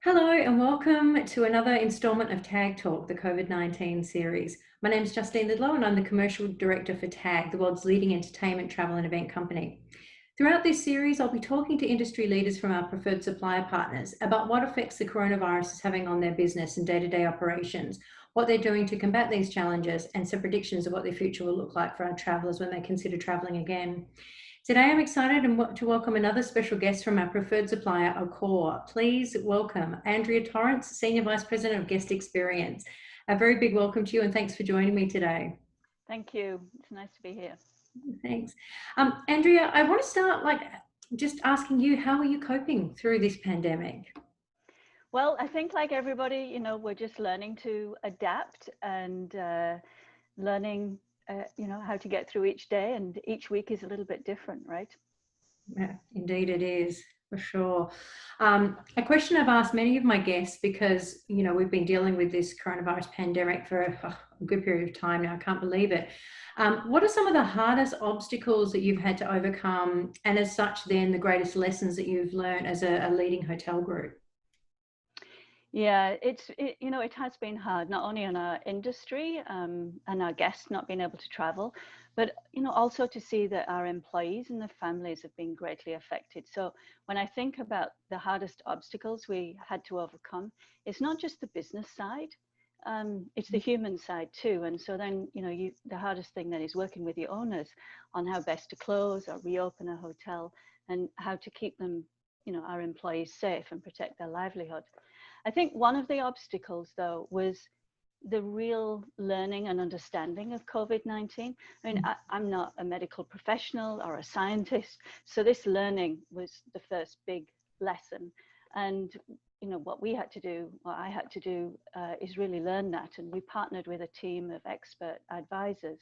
Hello and welcome to another installment of TAGtalk, the COVID-19 series. My name is Justine Liddelow and I'm the Commercial Director for TAG, the world's leading entertainment, travel and event company. Throughout this series, I'll be talking to industry leaders from our preferred supplier partners about what effects the coronavirus is having on their business and day-to-day operations, what they're doing to combat these challenges, and some predictions of what their future will look like for our travellers when they consider travelling again. Today, I'm excited to welcome another special guest from our preferred supplier, Accor. Please welcome Andrea Torrance, Senior Vice President of Guest Experience. A very big welcome to you and thanks for joining me today. Thank you. It's nice to be here. Thanks. Andrea, I want to start just asking you, how are you coping through this pandemic? Well, I think like everybody, we're just learning to adapt and learning, how to get through each day, and each week is a little bit different, right? Yeah, indeed it is, for sure. A question I've asked many of my guests, because, we've been dealing with this coronavirus pandemic for a good period of time now, I can't believe it. What are some of the hardest obstacles that you've had to overcome, and as such then the greatest lessons that you've learned as a leading hotel group? Yeah, it has been hard, not only on our industry and our guests not being able to travel, but, also to see that our employees and their families have been greatly affected. So when I think about the hardest obstacles we had to overcome, it's not just the business side, it's the human side too. And so then, the hardest thing then is working with the owners on how best to close or reopen a hotel and how to keep them, our employees safe and protect their livelihood. I think one of the obstacles, though, was the real learning and understanding of COVID-19. I mean, I'm not a medical professional or a scientist, so this learning was the first big lesson. And, what we had to do, what I had to do, is really learn that. And we partnered with a team of expert advisors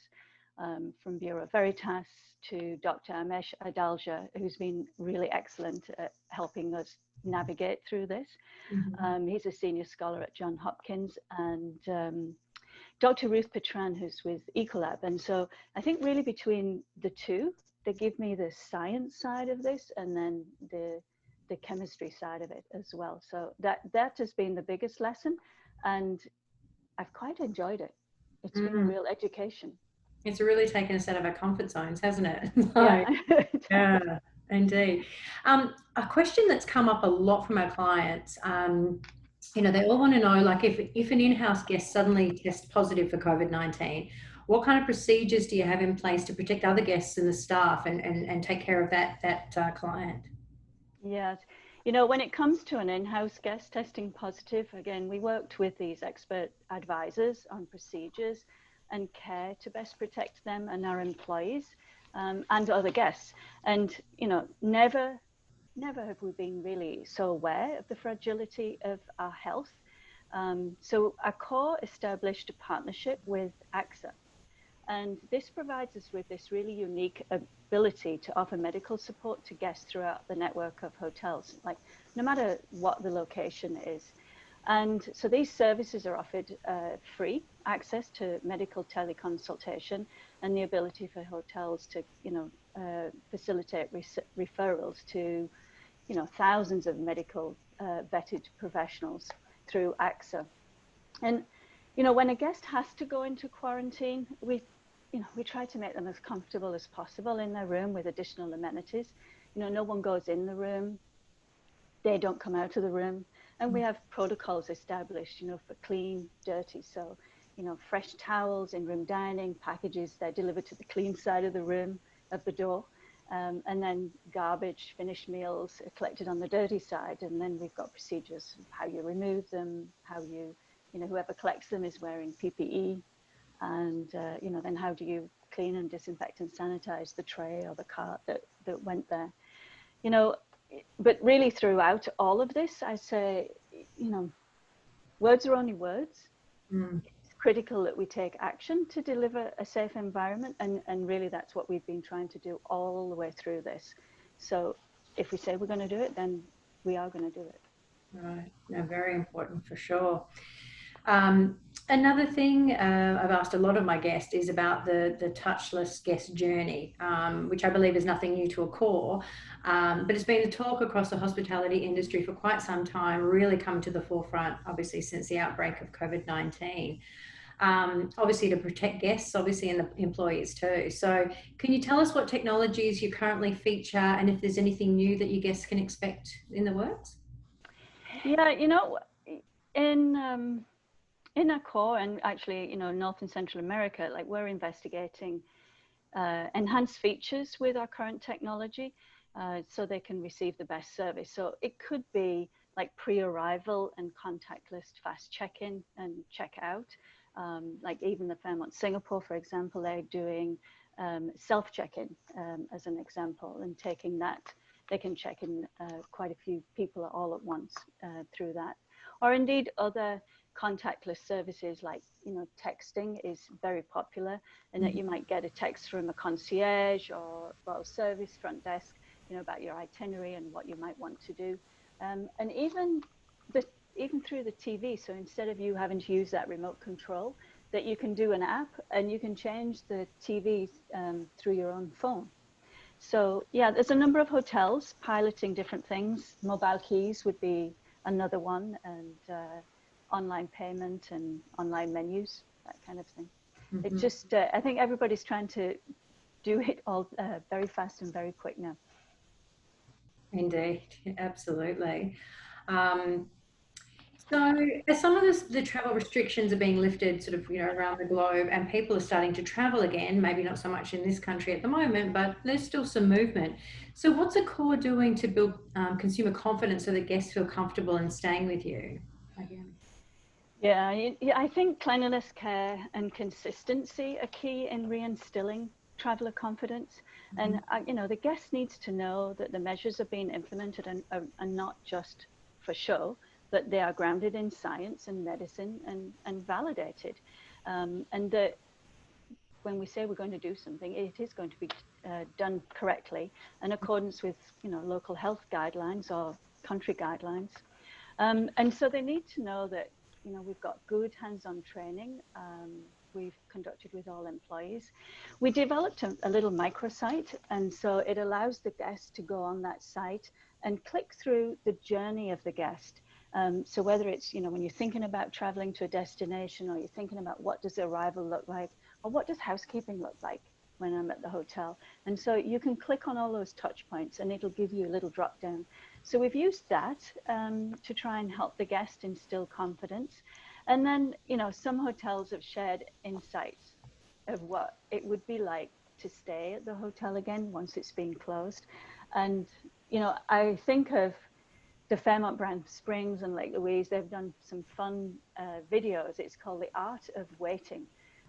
from Bureau Veritas to Dr. Amesh Adalja, who's been really excellent at helping us navigate through this. He's a senior scholar at Johns Hopkins, and Dr. Ruth Petran, who's with Ecolab. And so I think really between the two, they give me the science side of this and then the chemistry side of it as well. So that has been the biggest lesson, and I've quite enjoyed it. It's been a real education. It's really taken us out of our comfort zones, hasn't it? Yeah. Yeah, indeed. A question that's come up a lot from our clients, they all want to know, like, if an in-house guest suddenly tests positive for COVID-19, what kind of procedures do you have in place to protect other guests and the staff and take care of that client? Yes. When it comes to an in-house guest testing positive, again, we worked with these expert advisors on procedures and care to best protect them and our employees and other guests. And, never have we been really so aware of the fragility of our health. So Accor established a partnership with AXA. And this provides us with this really unique ability to offer medical support to guests throughout the network of hotels, like no matter what the location is. And so these services are offered free access to medical teleconsultation and the ability for hotels to, facilitate referrals to, thousands of medical vetted professionals through AXA. And, when a guest has to go into quarantine, we try to make them as comfortable as possible in their room with additional amenities. No one goes in the room, they don't come out of the room. And we have protocols established, for clean, dirty. So, fresh towels, in-room dining, packages, they're delivered to the clean side of the room, of the door. And then garbage, finished meals are collected on the dirty side. And then we've got procedures of how you remove them, how you, whoever collects them is wearing PPE. And, then how do you clean and disinfect and sanitize the tray or the cart that went there? But really throughout all of this, I say, words are only words. It's critical that we take action to deliver a safe environment. And really that's what we've been trying to do all the way through this. So if we say we're going to do it, then we are going to do it. Right. No, very important for sure. Another thing I've asked a lot of my guests is about the touchless guest journey, which I believe is nothing new to Accor, but it's been a talk across the hospitality industry for quite some time, really come to the forefront, obviously, since the outbreak of COVID-19. Obviously to protect guests, obviously, and the employees too. So can you tell us what technologies you currently feature and if there's anything new that your guests can expect in the works? Yeah, you know, in Accor and actually, you know, North and Central America, like we're investigating enhanced features with our current technology so they can receive the best service. So it could be like pre-arrival and contactless fast check-in and check-out. Like even the Fairmont Singapore, for example, they're doing self-check-in as an example, and taking that, they can check in quite a few people all at once through that. Or indeed other contactless services like, you know, texting is very popular, and that you might get a text from a concierge or well, service front desk, you know, about your itinerary and what you might want to do. And even through the TV. So instead of you having to use that remote control, that you can do an app and you can change the TV through your own phone. So yeah, there's a number of hotels piloting different things. Mobile keys would be another one, and online payment and online menus, that kind of thing. It just, I think everybody's trying to do it all very fast and very quick now. Indeed, absolutely. So as some of the travel restrictions are being lifted sort of, you know, around the globe and people are starting to travel again, maybe not so much in this country at the moment, but there's still some movement. So what's Accor doing to build consumer confidence so that guests feel comfortable in staying with you? Yeah, I think cleanliness, care and consistency are key in reinstilling traveler confidence. And, you know, the guest needs to know that the measures are being implemented and are not just for show, that they are grounded in science and medicine and validated. And that when we say we're going to do something, it is going to be done correctly in accordance with, you know, local health guidelines or country guidelines. And so they need to know that, you know, we've got good hands-on training we've conducted with all employees. We developed a little microsite, and so it allows the guest to go on that site and click through the journey of the guest. So whether it's, you know, when you're thinking about traveling to a destination, or you're thinking about what does arrival look like, or what does housekeeping look like when I'm at the hotel. And so you can click on all those touch points and it'll give you a little drop down. So we've used that to try and help the guest instill confidence. And then, you know, some hotels have shared insights of what it would be like to stay at the hotel again once it's been closed. And, you know, I think of the Fairmont Brand Springs and Lake Louise. They've done some fun videos. It's called The Art of Waiting.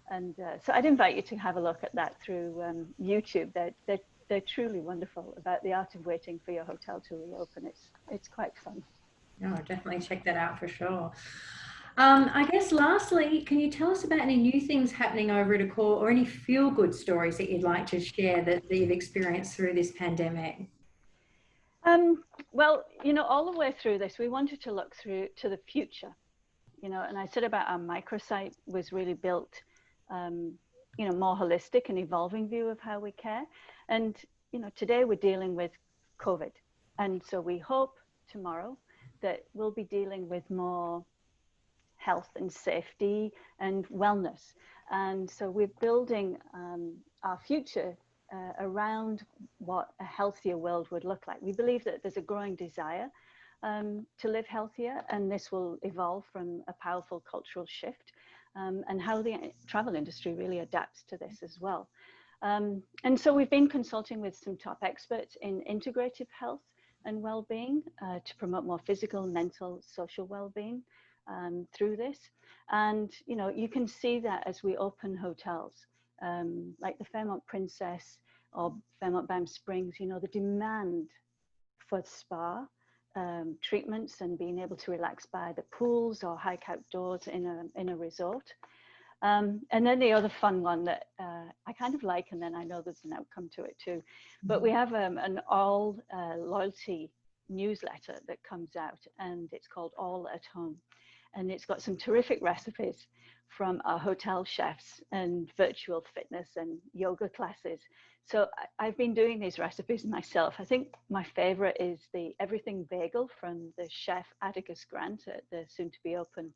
And so I'd invite you to have a look at that through YouTube. They're truly wonderful, about the art of waiting for your hotel to reopen. It's quite fun. Oh, definitely check that out for sure. I guess lastly, can you tell us about any new things happening over at Accor, or any feel-good stories that you'd like to share that you've experienced through this pandemic? Well, you know, all the way through this, we wanted to look through to the future, you know, and I said about our microsite was really built, you know, more holistic and evolving view of how we care. And, you know, today we're dealing with COVID. And so we hope tomorrow that we'll be dealing with more health and safety and wellness. And so we're building our future around what a healthier world would look like. We believe that there's a growing desire to live healthier, and this will evolve from a powerful cultural shift, and how the travel industry really adapts to this as well. And so we've been consulting with some top experts in integrative health and well-being to promote more physical, mental, social well-being through this. And, you know, you can see that as we open hotels, like the Fairmont Princess or Fairmont Palm Springs, you know, the demand for spa treatments and being able to relax by the pools or hike outdoors in a resort. And then the other fun one that I kind of like, and then I know there's an outcome to it too, but we have an all loyalty newsletter that comes out, and it's called All at Home. and it's got some terrific recipes from our hotel chefs and virtual fitness and yoga classes. So I've been doing these recipes myself. I think my favorite is the everything bagel from the chef Atticus Grant at the soon to be open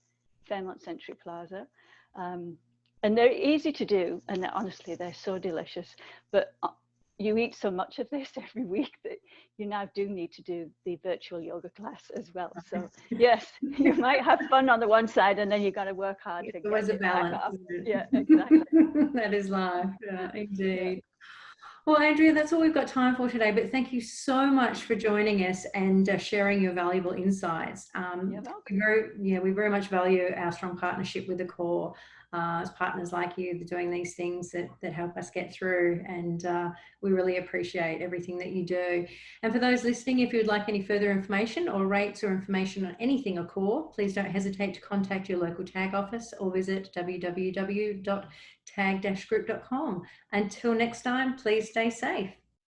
Fairmont Century Plaza. And they're easy to do, and honestly, they're so delicious. But you eat so much of this every week that you now do need to do the virtual yoga class as well. So yes, you might have fun on the one side, and then you got to work hard to always get a it back balance, up. isn't it? Yeah, exactly. That is life. Yeah, indeed. Yeah. Well, Andrea, that's all we've got time for today, but thank you so much for joining us and sharing your valuable insights. You're welcome. We very much value our strong partnership with Accor as partners like you doing these things that help us get through, and we really appreciate everything that you do. And for those listening, if you'd like any further information or rates or information on anything Accor, please don't hesitate to contact your local TAG office or visit www.tag-group.com. Until next time, please stay safe.